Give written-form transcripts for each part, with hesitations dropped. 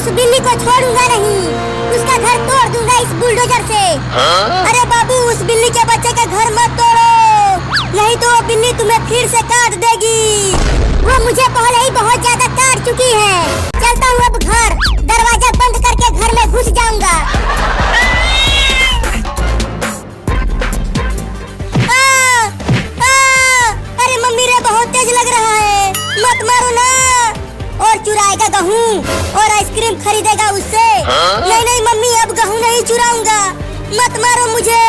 उस बिल्ली को छोड़ूंगा नहीं, उसका घर तोड़ दूंगा इस बुलडोजर से। अरे बाबू, उस बिल्ली के बच्चे का घर मत तोड़ो, नहीं तो वो बिल्ली तुम्हें फिर से काट देगी। वो मुझे पहले ही बहुत ज्यादा काट चुकी है। चलता हूँ अब घर, दरवाजा बंद करके घर में घुस जाऊंगा। अरे मम्मी रे, बहुत तेज लग रहा है, मत मारो ना। और चुराएगा गेहूं और आइसक्रीम खरीदेगा उससे। नहीं नहीं मम्मी, अब गेहूं नहीं चुराऊंगा, मत मारो मुझे।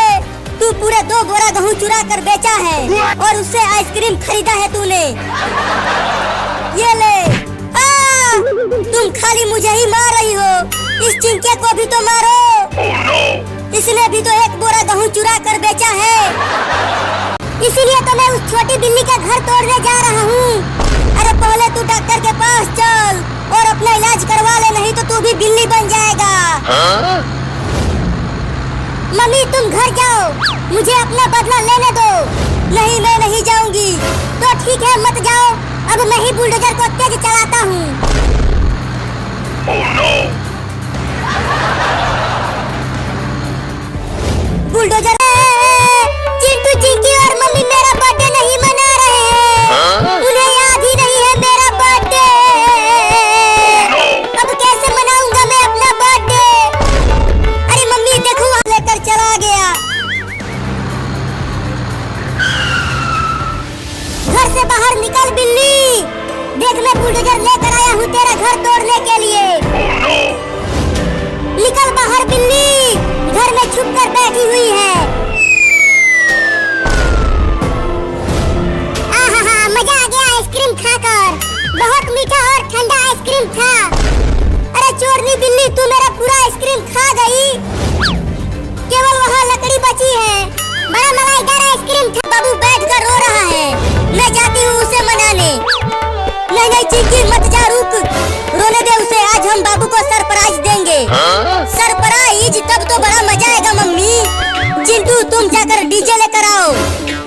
तू पूरे 2 बोरा गेहूं चुरा कर बेचा है और उससे आइसक्रीम खरीदा है तूने। ये ले। तुम खाली मुझे ही मार रही हो, इस चिंके को भी तो मारो। इसने भी तो 1 बोरा गेहूं चुरा कर बेचा है, इसीलिए तो मैं उस छोटी बिल्ली का घर तोड़ने जा रहा हूँ। अरे पहले तू डॉक्टर के पास चल और अपना इलाज करवा ले, नहीं तो तू भी बिल्ली बन जाएगा। मम्मी तुम घर जाओ, मुझे अपना बदला लेने दो। नहीं, मैं नहीं जाऊंगी। तो ठीक है, मत जाओ, अब मैं ही बुलडोजर को तेज चलाता हूँ। बुलडोजर। चिंटू, चिंकी और मम्मी मेरा बर्थडे नहीं मना रहे हैं। उन्हें याद ही नहीं है मेरा बर्थडे। अब कैसे मनाऊंगा मैं अपना बर्थडे? अरे मम्मी देखो, लेकर चला गया। घर से बाहर निकल बिल्ली, देख मैं बुलडोजर लेकर आया हूँ तेरा घर तोड़ने के लिए। निकल बाहर बिल्ली, घर में छुप कर बैठी हुई है। मजा आ गया आइसक्रीम खाकर, बहुत मीठा और ठंडा आइसक्रीम था। अरे चोरनी बिल्ली, तू मेरा पूरा आइसक्रीम खा गई, केवल वहाँ लकड़ी बची है। बड़ा मलाईदार आइसक्रीम था। बाबू बैठ कर रो रहा है, मैं जाती हूँ उसे मनाने। नहीं नहीं चिंकी, मत जा, रुक, रोने दे उसे। आज हम बाबू को सरप्राइज देंगे। सरप्राइज? तब तो बड़ा मजा आएगा मम्मी। चिंटू तुम जाकर डीजे लेकर आओ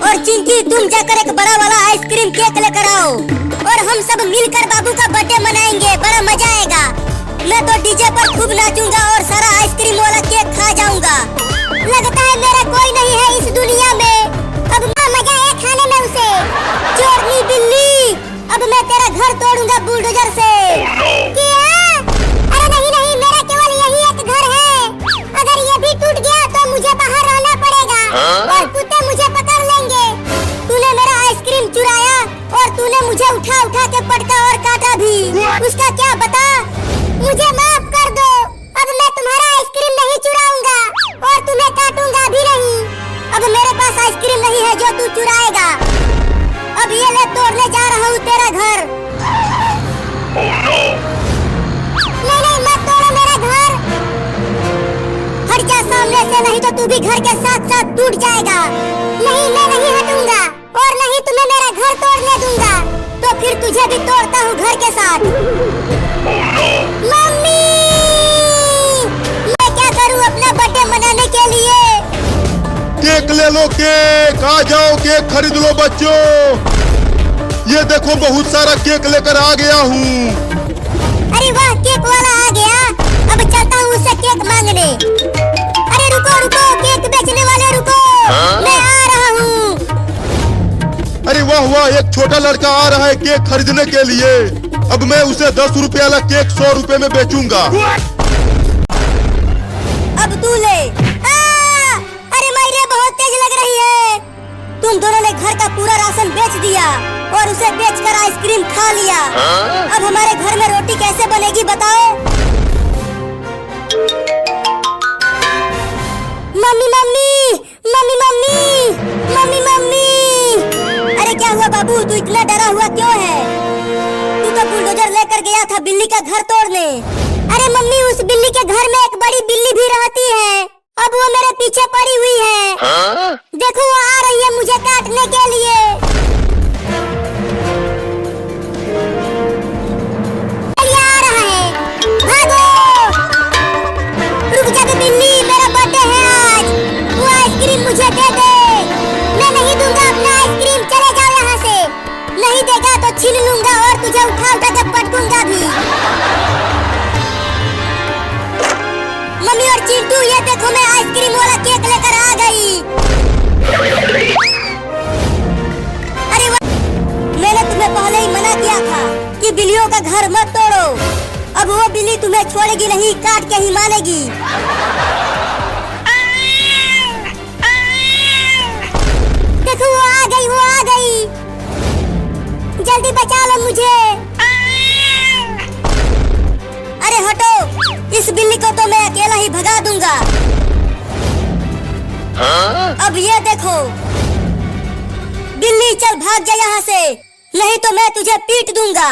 और चिंकी तुम जाकर एक बड़ा वाला आइसक्रीम केक लेकर आओ और हम सब मिलकर बाबू का बर्थडे मनाएंगे, बड़ा मजा आएगा। मैं तो डीजे पर खूब नाचूंगा और सारा आइसक्रीम वाला केक खा जाऊंगा। लगता है मेरा कोई नहीं है इस दुनिया में, अब मजा है खाने में उसे। चोरनी बिल्ली, अब मैं तेरा घर तोड़ूंगा बुलडोजर से। क्या? अरे नहीं नहीं, मेरा केवल यही एक घर है, अगर ये भी टूट गया तो मुझे बाहर रहना पड़ेगा और कुत्ते मुझे पकड़ लेंगे। तूने मेरा आइसक्रीम चुराया और तूने मुझे उठा उठा के पटका और काटा भी, उसका क्या बता? मुझे माफ कर दो, अब मैं तुम्हारा आइसक्रीम नहीं चुराऊंगा और तुम्हें काटूंगा भी नहीं। अब मेरे पास आइसक्रीम नहीं है जो तू चुराएगा। अब ये ले, तोड़ने जा रहा हूँ तेरा घर। नहीं नहीं, मत तोड़ो मेरा घर, हट जा सामने से, नहीं तो तू भी घर के साथ साथ टूट जाएगा। नहीं, मैं नहीं हटूंगा और नहीं तुम्हें मेरा घर तोड़ने दूंगा। तो फिर तुझे भी तोड़ता हूँ घर के साथ। मम्मी, मैं क्या करूँ अपना बर्थडे मनाने के लिए? केक ले लो, केक आ जाओ, केक खरीद लो बच्चों। ये देखो बहुत सारा केक लेकर आ गया हूँ। अरे वाह, केक वाला आ गया, अब चलता हूँ उससे केक मांगने। अरे रुको रुको, केक बेचने वाले रुको, मैं आ रहा हूँ। अरे वाह वाह, एक छोटा लड़का आ रहा है केक खरीदने के लिए। अब मैं उसे 10 रुपए वाला केक 100 रुपए में बेचूंगा। अब तू ले। अरे मायरे, बहुत तेज लग रही है। तुम दोनों ने घर का पूरा राशन बेच दिया और उसे बेचकर आइसक्रीम खा लिया। अब हमारे घर में रोटी कैसे बनेगी बताओ? Mummy mummy mummy mummy mummy mummy. अरे क्या हुआ बाबू, तू इतना डरा हुआ क्यों है? तू तो बुलडोजर लेकर गया था बिल्ली का घर तोड़ने। अरे मम्मी, उस बिल्ली के घर में एक बड़ी बिल्ली भी रहती है, अब वो मेरे पीछे पड़ी हुई है। देखो वो आ रही है मुझे काटने के लिए। आ रहा है, भागो। रुक जा बिल्ली, मेरा बर्थडे है आज, वो आइसक्रीम मुझे दे दे। मैं नहीं दूंगा अपना आइसक्रीम, चले जाओ यहाँ से। नहीं देगा तो छीन लूंगा और तुझे उठा उठा के पटकूंगा भी। का घर मत तोड़ो। अब वो बिल्ली तुम्हें छोड़ेगी नहीं, काट के ही मानेगी। देखो वो आ गई, वो आ गई। जल्दी बचा लो मुझे। अरे हटो, इस बिल्ली को तो मैं अकेला ही भगा दूंगा। अब ये देखो, बिल्ली चल भाग जा यहाँ से, नहीं तो मैं तुझे पीट दूंगा।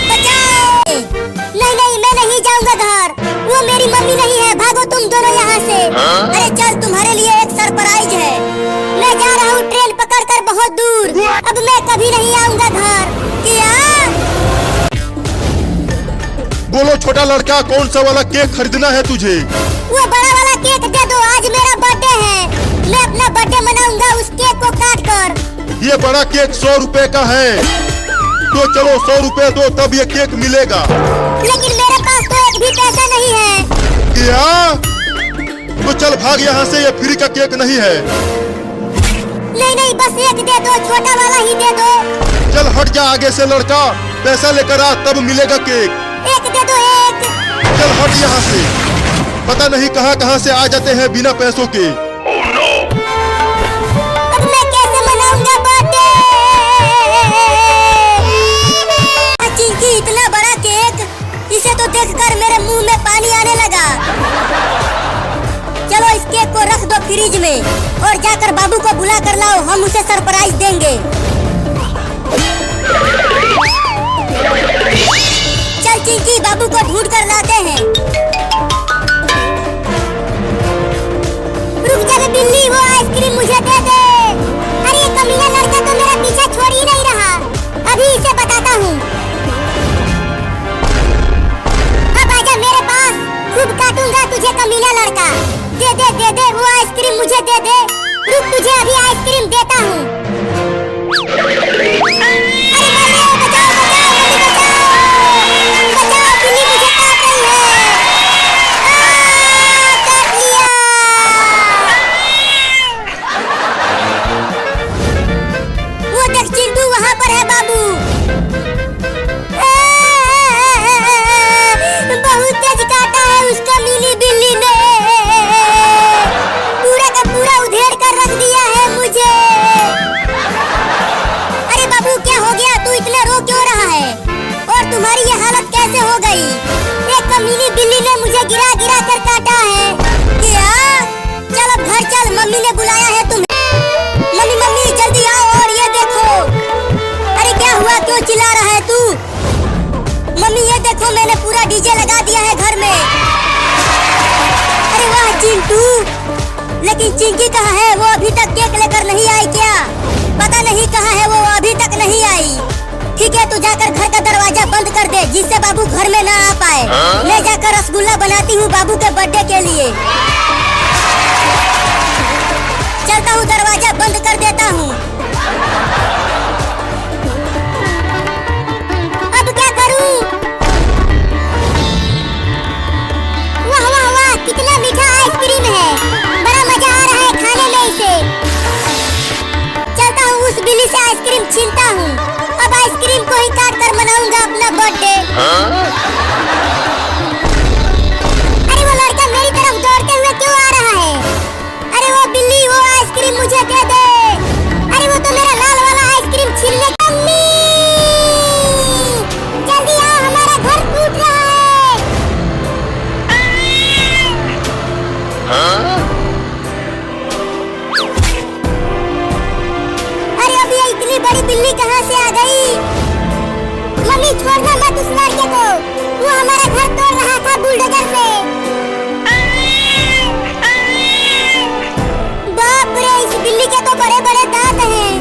बचाओ! नहीं नहीं, मैं नहीं जाऊंगा घर। वो मेरी मम्मी नहीं है, भागो तुम दोनों यहाँ से। अरे चल, तुम्हारे लिए एक सरप्राइज है। मैं जा रहा हूँ ट्रेन पकड़कर बहुत दूर। अब मैं कभी नहीं आऊंगा घर। क्या? बोलो छोटा लड़का, कौन सा वाला केक खरीदना है तुझे? वो बड़ा वाला केक दे दो, आज मेरा बर्थडे है। मैं अपना बर्थडे मनाऊंगा उस केक को काट कर। ये बड़ा केक 100 रुपए का है, तो चलो 100 रुपए दो तब ये केक मिलेगा। लेकिन मेरे पास तो एक भी पैसा नहीं है। क्या? तो चल भाग यहाँ से, ये फ्री का केक नहीं है। नहीं नहीं, बस एक दे दो, छोटा वाला ही दे दो। चल हट जा आगे से लड़का, पैसा लेकर आ तब मिलेगा केक। एक दे दो, एक। चल हट यहाँ से, पता नहीं कहाँ कहाँ से आ जाते हैं बिना पैसों के। अब मैं कैसे मनाऊंगा बर्थडे? चिंकी, इतना बड़ा केक, इसे तो देखकर मेरे मुंह में पानी आने लगा। चलो इस केक को रख दो फ्रिज में और जाकर बाबू को बुला कर लाओ, हम उसे सरप्राइज देंगे। चल चिंकी, बाबू को ढूंढ कर लाते हैं। रुक जा बिल्ली, वो आइसक्रीम मुझे दे दे। अरे ये कमीना लड़का तो मेरा पीछा छोड़ ही नहीं रहा, अभी इसे बताता हूँ। अब आजा मेरे पास, खूब काटूंगा तुझे कमीना लड़का। दे दे दे दे, वो आइसक्रीम मुझे दे दे। रुक, तुझे अभी आइसक्रीम देता हूँ। अरे बचाओ बचाओ बचाओ, बचाओ, बिल्ली मुझे काट रही है। काट लिया। वो देख चिंटू, वहाँ पर है बाबू। बहुत तेज काटा है उसका मिली बिल्ली ने, पूरा का पूरा उधेड़ कर रख दिया है मुझे। अरे बाबू, क्या हो गया? तू इतना रो क्यों रहा है? और तुम्हारी ये हालत कैसे हो गई? एक कमीनी बिल्ली ने मुझे गिरा गिरा कर काटा है। क्या? चल अब घर चल, मम्मी ने बुलाया है तुम्हें। मम्मी मम्मी जल्दी आओ और ये देखो। अरे क्या हुआ, क्यों चिल्ला रहा है तू? मम्मी ये देखो, मैंने पूरा डीजे लगा दिया है घर में। अरे वाह चिंटू, लेकिन चिंकी कहाँ है? वो अभी तक केक लेकर नहीं आई क्या? पता नहीं कहाँ है वो, अभी तक नहीं आई। ठीक है, तू जाकर घर का दरवाजा बंद कर दे, जिससे बाबू घर में ना आ पाए। मैं जाकर रसगुल्ला बनाती हूँ बाबू के बर्थडे के लिए। चलता हूँ, दरवाजा बंद कर देता हूँ। अब क्या करूँ? वाह वाह वाह, कितना मीठा आइसक्रीम है, बड़ा मजा आ रहा है खाने में इसे। चलता हूँ, उस बिल्ली से आइसक्रीम छीनता हूँ। अब आइसक्रीम को ही काट कर मनाऊंगा अपना बर्थडे। अरे वो लड़का मेरी तरफ दौड़ते हुए क्यों आ रहा है? अरे वो बिल्ली, वो आइसक्रीम मुझे दे दे। अरे वो तो मेरा लाल वाला आइसक्रीम छीनने। मम्मी जल्दी आओ, हमारा घर टूट रहा है। अरे अब ये इतनी बड़ी बिल्ली कहाँ से आ गई? मम्मी छोड़ना मत उस लड़के को, वो हमारा घर तोड़ रहा था बुलडोजर से। बाप रे, इस बिल्ली के तो बड़े बड़े दांत हैं।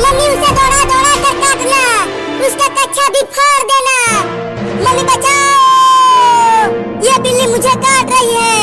मम्मी उसे दौड़ा दौड़ा कर काटना, उसका कच्छा भी फाड़ देना। मम्मी बचाओ, ये बिल्ली मुझे काट रही है।